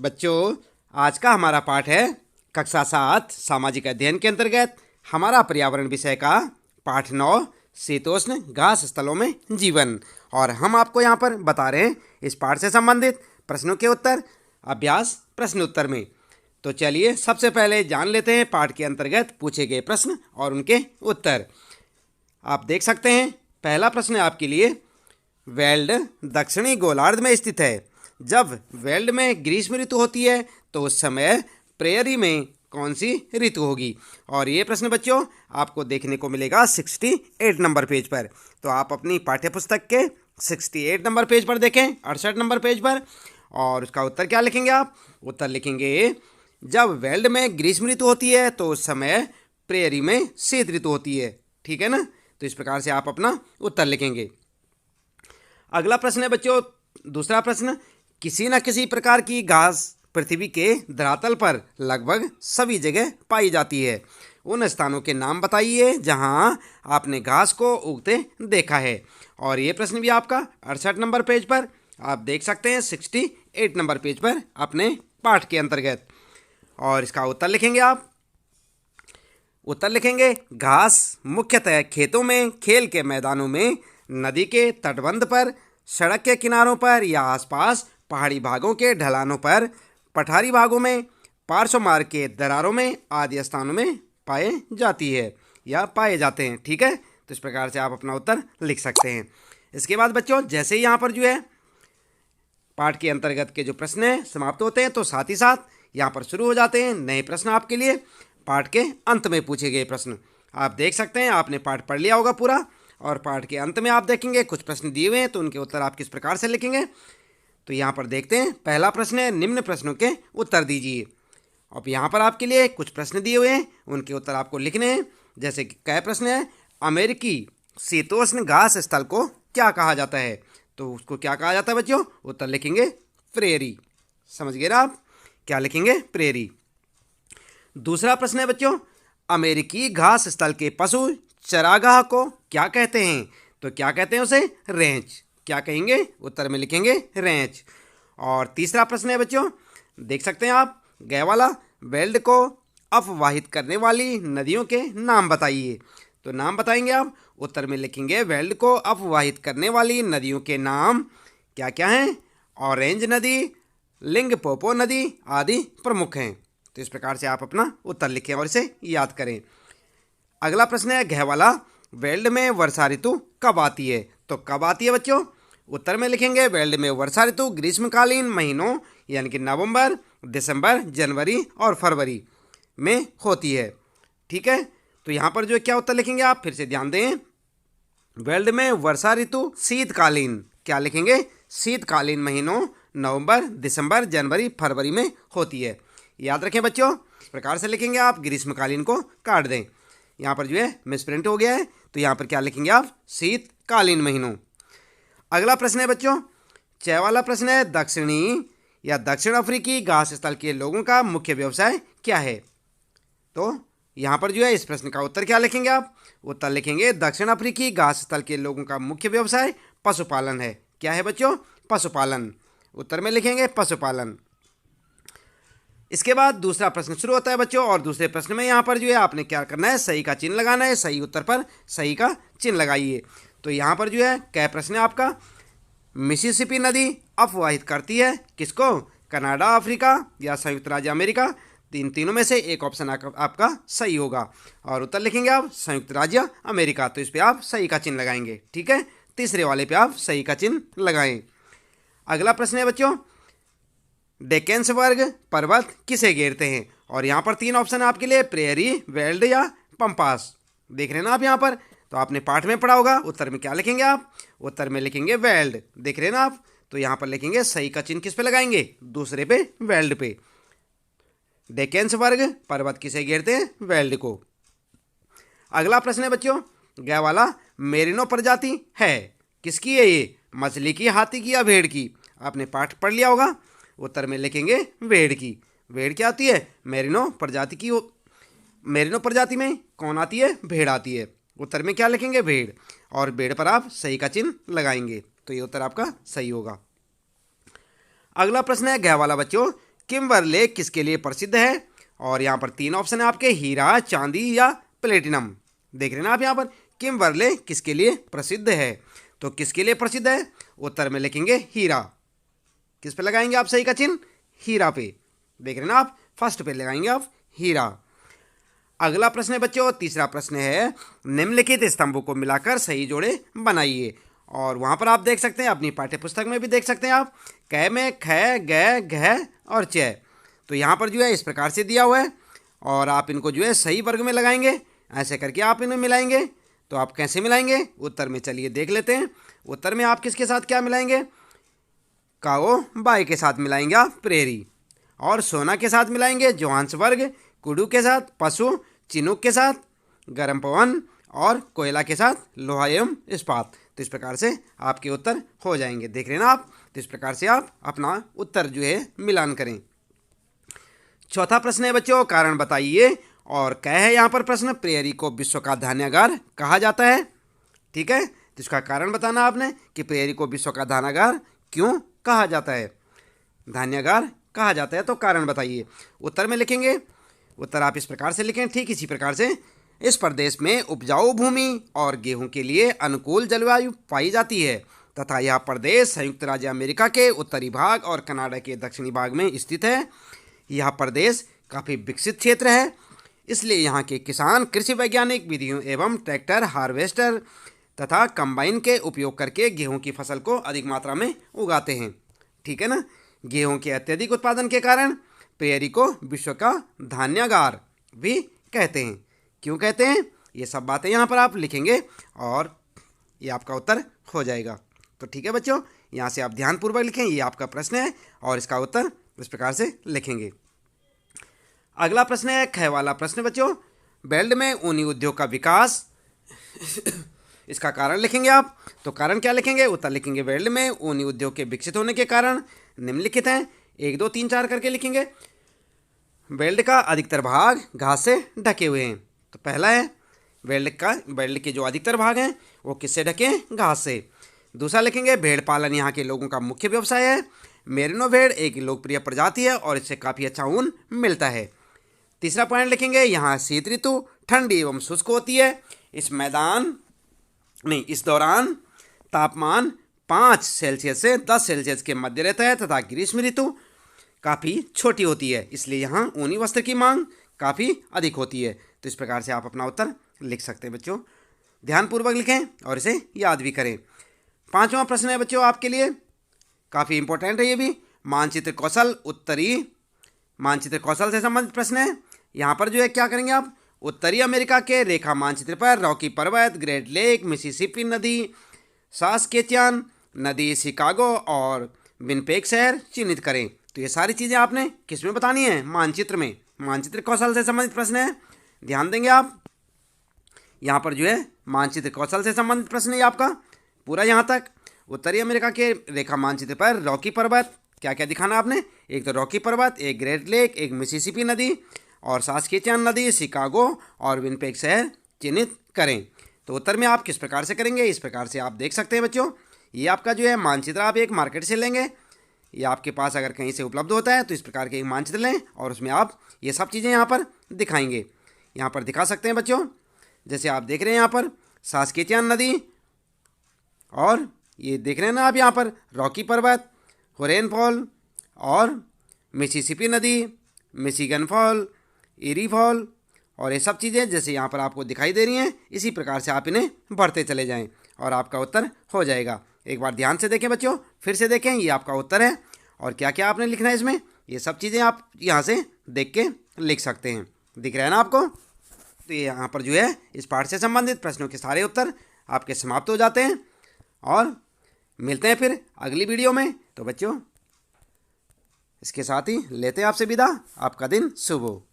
बच्चों, आज का हमारा पाठ है कक्षा 7 सामाजिक अध्ययन के अंतर्गत हमारा पर्यावरण विषय का पाठ 9 शीतोष्ण घास स्थलों में जीवन। और हम आपको यहाँ पर बता रहे हैं इस पाठ से संबंधित प्रश्नों के उत्तर अभ्यास प्रश्न उत्तर में। तो चलिए सबसे पहले जान लेते हैं पाठ के अंतर्गत पूछे गए प्रश्न और उनके उत्तर। आप देख सकते हैं पहला प्रश्न है आपके लिए, वेल्ड दक्षिणी गोलार्ध में स्थित है। जब वेल्ड में ग्रीष्म ऋतु होती है तो उस समय प्रेयरी में कौन सी ऋतु होगी। और ये प्रश्न बच्चों आपको देखने को मिलेगा 68 नंबर पेज पर। तो आप अपनी पाठ्यपुस्तक के 68 नंबर पेज पर देखें, 68 नंबर पेज पर। और उसका उत्तर क्या लिखेंगे आप? उत्तर लिखेंगे, जब वेल्ड में ग्रीष्म ऋतु होती है तो उस समय प्रेयरी में शीत ऋतु होती है। ठीक है ना? तो इस प्रकार से आप अपना उत्तर लिखेंगे। अगला प्रश्न है बच्चों, दूसरा प्रश्न, किसी न किसी प्रकार की घास पृथ्वी के धरातल पर लगभग सभी जगह पाई जाती है। उन स्थानों के नाम बताइए जहां आपने घास को उगते देखा है। और ये प्रश्न भी आपका 68 नंबर पेज पर आप देख सकते हैं, 68 नंबर पेज पर अपने पाठ के अंतर्गत। और इसका उत्तर लिखेंगे आप। उत्तर लिखेंगे, घास मुख्यतः खेतों में, खेल के मैदानों में, नदी के तटबंध पर, सड़क के किनारों पर या आसपास पहाड़ी भागों के ढलानों पर, पठारी भागों में, पार्श्व मार्ग के दरारों में आदि स्थानों में पाए जाती है या पाए जाते हैं। ठीक है? तो इस प्रकार से आप अपना उत्तर लिख सकते हैं। इसके बाद बच्चों जैसे ही यहाँ पर जो है पाठ के अंतर्गत के जो प्रश्न हैं समाप्त होते हैं तो साथ ही साथ यहाँ पर शुरू हो जाते हैं नए प्रश्न आपके लिए। पाठ के अंत में पूछे गए प्रश्न आप देख सकते हैं, आपने पाठ पढ़ लिया होगा पूरा। और पाठ के अंत में आप देखेंगे कुछ प्रश्न दिए हुए हैं तो उनके उत्तर आप किस प्रकार से लिखेंगे। तो यहाँ पर देखते हैं, पहला प्रश्न है, निम्न प्रश्नों के उत्तर दीजिए। अब यहाँ पर आपके लिए कुछ प्रश्न दिए हुए हैं, उनके उत्तर आपको लिखने हैं। जैसे कि कई प्रश्न है, अमेरिकी शीतोष्ण घास स्थल को क्या कहा जाता है? तो उसको क्या कहा जाता है बच्चों? उत्तर लिखेंगे प्रेयरी। समझ गए ना आप? क्या लिखेंगे? प्रेयरी। दूसरा प्रश्न है बच्चों, अमेरिकी घास स्थल के पशु चरागाह को क्या कहते हैं? तो क्या कहते हैं उसे? रेंच। क्या कहेंगे? उत्तर में लिखेंगे रेंच। और तीसरा प्रश्न है बच्चों, देख सकते हैं आप, गए वाला, वेल्ड को अपवाहित करने वाली नदियों के नाम बताइए। तो नाम बताएंगे आप, उत्तर में लिखेंगे वेल्ड को अपवाहित करने वाली नदियों के नाम क्या क्या हैं? ऑरेंज नदी, लिंगपोपो नदी आदि प्रमुख हैं। तो इस प्रकार से आप अपना उत्तर लिखें और इसे याद करें। अगला प्रश्न है घ वाला, वेल्ड में वर्षा ऋतु कब आती है? तो कब आती है बच्चों? उत्तर में लिखेंगे वेल्ड में वर्षा ऋतु ग्रीष्मकालीन महीनों यानी कि नवंबर, दिसंबर, जनवरी और फरवरी में होती है। ठीक है? तो यहाँ पर जो क्या उत्तर लिखेंगे आप फिर से ध्यान दें, वेल्ड में वर्षा ऋतु शीतकालीन, क्या लिखेंगे? शीतकालीन महीनों नवंबर, दिसंबर, जनवरी, फरवरी में होती है। याद रखें बच्चों, इस प्रकार से लिखेंगे आप, ग्रीष्मकालीन को काट दें। यहाँ पर जो है मिसप्रिंट हो गया है, तो यहाँ पर क्या लिखेंगे आप? शीतकालीन महीनों। अगला प्रश्न है बच्चों, 6 वाला प्रश्न है, दक्षिणी या दक्षिण अफ्रीकी घास स्थल के लोगों का मुख्य व्यवसाय क्या है? तो यहाँ पर जो है इस प्रश्न का उत्तर क्या लिखेंगे आप? उत्तर लिखेंगे दक्षिण अफ्रीकी घास स्थल के लोगों का मुख्य व्यवसाय पशुपालन है। क्या है बच्चों? पशुपालन। उत्तर में लिखेंगे पशुपालन। इसके बाद दूसरा प्रश्न शुरू होता है बच्चों, और दूसरे प्रश्न में यहाँ पर जो है आपने क्या करना है? सही का चिन्ह लगाना है। सही उत्तर पर सही का चिन्ह लगाइए। तो यहाँ पर जो है क्या प्रश्न है आपका, मिसिसिपी नदी अपवाहित करती है किसको? कनाडा, अफ्रीका या संयुक्त राज्य अमेरिका? तीनों में से एक ऑप्शन आपका सही होगा। और उत्तर लिखेंगे आप संयुक्त राज्य अमेरिका। तो इस पर आप सही का चिन्ह लगाएंगे। ठीक है? तीसरे वाले पे आप सही का चिन्ह लगाएं। अगला प्रश्न है बच्चों, डेकेन्सबर्ग पर्वत किसे घेरते हैं? और यहाँ पर 3 ऑप्शन आपके लिए, प्रेयरी, वेल्ड या पंपास। देख रहे हैं ना आप यहाँ पर? तो आपने पाठ में पढ़ा होगा। उत्तर में क्या लिखेंगे आप? उत्तर में लिखेंगे वेल्ड। देख रहे हैं ना आप? तो यहाँ पर लिखेंगे सही का चिन्ह किस पे लगाएंगे? दूसरे पे, वेल्ड पे। डेकेन्सबर्ग पर्वत किसे घेरते हैं? वेल्ड को। अगला प्रश्न है बच्चों, गया वाला, मेरिनो प्रजाति है किसकी है ये? मछली की, हाथी की या भेड़ की? आपने पाठ पढ़ लिया होगा। उत्तर में लिखेंगे भेड़ की। भेड़ क्या आती है? मेरिनो प्रजाति की। मेरिनो प्रजाति में कौन आती है? भेड़ आती है। उत्तर में क्या लिखेंगे? भेड़। और भेड़ पर आप सही का चिन्ह लगाएंगे। तो ये उत्तर आपका सही होगा। अगला प्रश्न है घ वाला बच्चों, किम्बरले किसके लिए प्रसिद्ध है? और यहाँ पर 3 ऑप्शन है आपके, हीरा, चांदी या प्लेटिनम। देख रहे हैं ना आप यहाँ पर, किम्बरले किसके लिए प्रसिद्ध है? तो किसके लिए प्रसिद्ध है? उत्तर में लिखेंगे हीरा। किस पे लगाएंगे आप सही का चिन्ह? हीरा पे। देख रहे हैं ना आप, फर्स्ट पे लगाएंगे आप हीरा। अगला प्रश्न है बच्चों, तीसरा प्रश्न है, निम्नलिखित स्तंभों को मिलाकर सही जोड़े बनाइए। और वहाँ पर आप देख सकते हैं, अपनी पाठ्य पुस्तक में भी देख सकते हैं आप, क में ख, ग, घ और च। तो यहाँ पर जो है इस प्रकार से दिया हुआ है और आप इनको जो है सही वर्ग में लगाएंगे। ऐसे करके आप इन्हें मिलाएंगे। तो आप कैसे मिलाएंगे? उत्तर में चलिए देख लेते हैं। उत्तर में आप किसके साथ क्या मिलाएंगे? काओ बाय के साथ मिलाएंगे आप प्रेरी, और सोना के साथ मिलाएंगे जोहान्सबर्ग, कुडू के साथ पशु, चिनूक के साथ गर्म पवन और कोयला के साथ लोहा एवं इस्पात। तो इस प्रकार से आपके उत्तर हो जाएंगे। देख रहे हैं ना आप, तो इस प्रकार से आप अपना उत्तर जो है मिलान करें। चौथा प्रश्न है बच्चों, कारण बताइए। और क्या है यहाँ पर प्रश्न? प्रेयरी को विश्व का धान्यागार कहा जाता है। ठीक है, तो इसका कारण बताना आपने कि प्रेयरी को विश्व का धान्यागार क्यों कहा जाता है, धान्यागार कहा जाता है। तो कारण बताइए। उत्तर में लिखेंगे, उत्तर आप इस प्रकार से लिखें, ठीक इसी प्रकार से, इस प्रदेश में उपजाऊ भूमि और गेहूं के लिए अनुकूल जलवायु पाई जाती है तथा यह प्रदेश संयुक्त राज्य अमेरिका के उत्तरी भाग और कनाडा के दक्षिणी भाग में स्थित है। यह प्रदेश काफ़ी विकसित क्षेत्र है, इसलिए यहाँ के किसान कृषि वैज्ञानिक विधियों एवं ट्रैक्टर, हार्वेस्टर तथा कंबाइन के उपयोग करके गेहूं की फसल को अधिक मात्रा में उगाते हैं। ठीक है ना। गेहूं के अत्यधिक उत्पादन के कारण प्रेयरी को विश्व का धान्यागार भी कहते हैं। क्यों कहते हैं? ये सब बातें यहाँ पर आप लिखेंगे और ये आपका उत्तर हो जाएगा। तो ठीक है बच्चों, यहाँ से आप ध्यानपूर्वक लिखें, ये आपका प्रश्न है और इसका उत्तर इस प्रकार से लिखेंगे। अगला प्रश्न है ख वाला प्रश्न बच्चों, बेल्ट में ऊनी उद्योग का विकास इसका कारण लिखेंगे आप। तो कारण क्या लिखेंगे? उत्तर लिखेंगे बेल्ट में ऊनी उद्योग के विकसित होने के कारण निम्नलिखित हैं। 1, 2, 3, 4 करके लिखेंगे। बेल्ट का अधिकतर भाग घास से ढके हुए हैं। तो पहला है बेल्ट के जो अधिकतर भाग हैं वो किससे ढके हैं? घास से। दूसरा लिखेंगे भेड़ पालन यहाँ के लोगों का मुख्य व्यवसाय है। मेरिनो भेड़ एक लोकप्रिय प्रजाति है और इससे काफ़ी अच्छा ऊन मिलता है। तीसरा पॉइंट लिखेंगे यहाँ शीत ऋतु ठंडी एवं शुष्क होती है। इस दौरान तापमान 5 सेल्सियस से 10 सेल्सियस के मध्य रहता है तथा ग्रीष्म ऋतु काफ़ी छोटी होती है, इसलिए यहाँ ऊनी वस्त्र की मांग काफ़ी अधिक होती है। तो इस प्रकार से आप अपना उत्तर लिख सकते हैं बच्चों। ध्यानपूर्वक लिखें और इसे याद भी करें। 5वां प्रश्न है बच्चों आपके लिए, काफ़ी इंपॉर्टेंट है ये भी। मानचित्र कौशल से संबंधित प्रश्न है। यहाँ पर जो है क्या करेंगे आप? उत्तरी अमेरिका के रेखा मानचित्र पर रॉकी पर्वत, ग्रेट लेक, मिसिसिपी नदी, सास्केचियन नदी, शिकागो और विनिपेग शहर चिन्हित करें। तो ये सारी चीज़ें आपने किस में बतानी है? मानचित्र में। मानचित्र कौशल से संबंधित प्रश्न है, ध्यान देंगे आप। यहाँ पर जो है मानचित्र कौशल से संबंधित प्रश्न है आपका पूरा यहाँ तक। उत्तरी अमेरिका के रेखा मानचित्र पर रॉकी पर्वत क्या क्या दिखाना आपने? एक तो रॉकी पर्वत, एक ग्रेट लेक, एक मिसिसिपी नदी और सास्केचियन नदी, शिकागो और विनिपेग शहर चिन्हित करें। तो उत्तर में आप किस प्रकार से करेंगे? इस प्रकार से आप देख सकते हैं बच्चों। ये आपका जो है मानचित्र आप एक मार्केट से लेंगे, ये आपके पास अगर कहीं से उपलब्ध होता है तो इस प्रकार के एक मानचित्र लें और उसमें आप ये सब चीज़ें यहाँ पर दिखाएंगे। यहाँ पर दिखा सकते हैं बच्चों, जैसे आप देख रहे हैं यहाँ पर सास्केचियन नदी और ये देख रहे हैं ना आप यहाँ पर रॉकी पर्वत, हुरैन फॉल और मिसिसिपी नदी, मिशिगन फॉल, इरी फॉल और ये सब चीज़ें जैसे यहाँ पर आपको दिखाई दे रही हैं, इसी प्रकार से आप इन्हें भरते चले जाएं और आपका उत्तर हो जाएगा। एक बार ध्यान से देखें बच्चों, फिर से देखें, ये आपका उत्तर है और क्या क्या आपने लिखना है इसमें, ये सब चीज़ें आप यहाँ से देख के लिख सकते हैं। दिख रहा है ना आपको? तो ये यहाँ पर जो है इस पाठ से संबंधित प्रश्नों के सारे उत्तर आपके समाप्त हो जाते हैं और मिलते हैं फिर अगली वीडियो में। तो बच्चों इसके साथ ही लेते हैं आपसे विदा। आपका दिन शुभ हो।